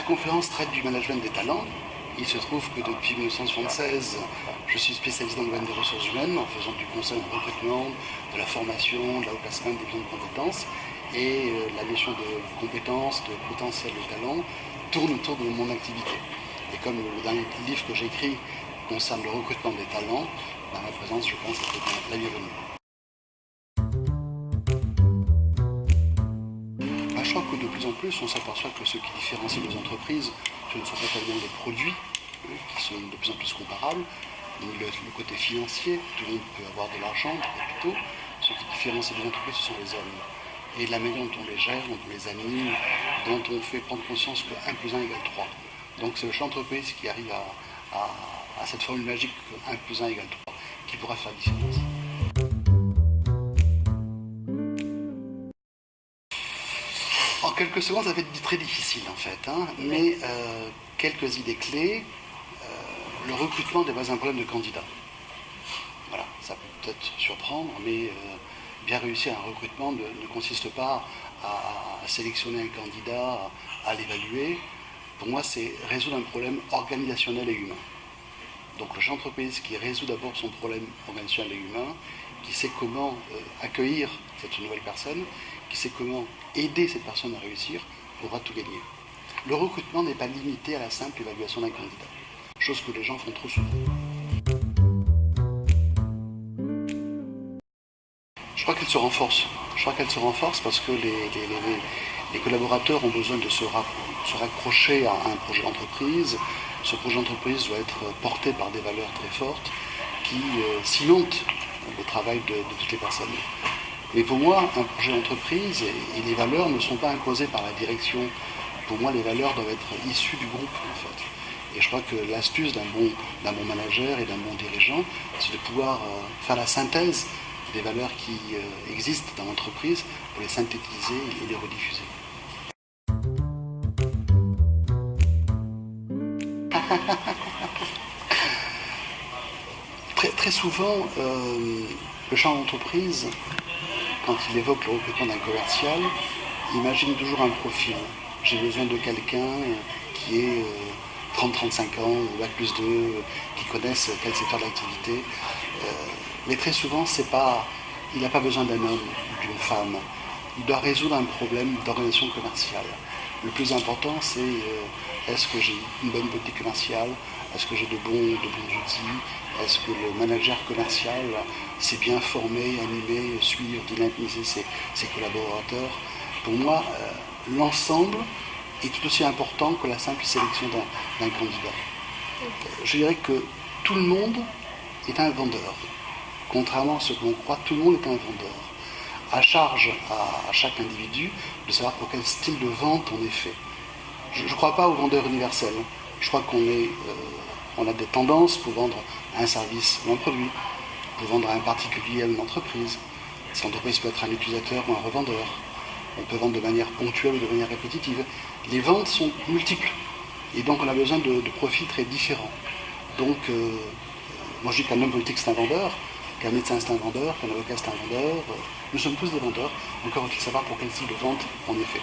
conférence traite du management des talents. Il se trouve que depuis 1976, je suis spécialisé dans le domaine des ressources humaines, en faisant du conseil en recrutement, de la formation, de la haut placement des besoins de compétences. Et la notion de compétences, de potentiel de talent tourne autour de mon activité. Et comme le dernier livre que j'ai écrit concerne le recrutement des talents, ma présence, je pense, est la bienvenue. Je crois que de plus en plus, on s'aperçoit que ce qui différencie les entreprises, ce ne sont pas tellement les produits, qui sont de plus en plus comparables, ni le côté financier, tout le monde peut avoir de l'argent, des capitaux. Ce qui différencie les entreprises, ce sont les hommes. Et la manière dont on les gère, dont on les anime, dont on fait prendre conscience que 1 plus 1 égale 3. Donc c'est le chef d'entreprise qui arrive à cette formule magique que 1 plus 1 égale 3, qui pourra faire la différence. En quelques secondes, ça va être très difficile en fait, mais quelques idées clés. Le recrutement n'est pas un problème de candidat. Voilà, ça peut peut-être surprendre, mais bien réussir un recrutement ne consiste pas à sélectionner un candidat, à l'évaluer. Pour moi, c'est résoudre un problème organisationnel et humain. Donc le chef d'entreprise qui résout d'abord son problème organisationnel et humain, qui sait comment accueillir cette nouvelle personne, qui sait comment aider cette personne à réussir, pourra tout gagner. Le recrutement n'est pas limité à la simple évaluation d'un candidat, chose que les gens font trop souvent. Je crois qu'elle se renforce. Je crois qu'elle se renforce parce que les collaborateurs ont besoin de se raccrocher à un projet d'entreprise. Ce projet d'entreprise doit être porté par des valeurs très fortes qui cimentent le travail de toutes les personnes. Mais pour moi, un projet d'entreprise et les valeurs ne sont pas imposées par la direction. Pour moi, les valeurs doivent être issues du groupe, en fait. Et je crois que l'astuce d'un bon manager et d'un bon dirigeant, c'est de pouvoir faire la synthèse des valeurs qui existent dans l'entreprise pour les synthétiser et les rediffuser. Très souvent, le chef d'entreprise, quand il évoque le recrutement d'un commercial, imagine toujours un profil. J'ai besoin de quelqu'un qui ait 30-35 ans, ou Bac+2, qui connaisse tel secteur d'activité. Mais très souvent, il n'a pas besoin d'un homme ou d'une femme. Il doit résoudre un problème d'organisation commerciale. Le plus important, c'est est-ce que j'ai une bonne politique commerciale? Est-ce que j'ai de bons outils? Est-ce que le manager commercial s'est bien formé, animé, suivre, dynamiser ses collaborateurs? Pour moi, l'ensemble est tout aussi important que la simple sélection d'un candidat. Je dirais que tout le monde est un vendeur. Contrairement à ce que l'on croit, tout le monde est un vendeur. À charge à chaque individu de savoir pour quel style de vente on est fait. Je ne crois pas au vendeur universel. Je crois qu'on a des tendances pour vendre un service ou un produit, pour vendre à un particulier ou une entreprise. Cette entreprise peut être un utilisateur ou un revendeur. On peut vendre de manière ponctuelle ou de manière répétitive. Les ventes sont multiples. Et donc on a besoin de profils très différents. Donc, moi je dis qu'un homme politique c'est un vendeur, qu'un médecin c'est un vendeur, qu'un avocat c'est un vendeur. Nous sommes tous des vendeurs. Encore faut-il savoir pour quel type de vente on est fait.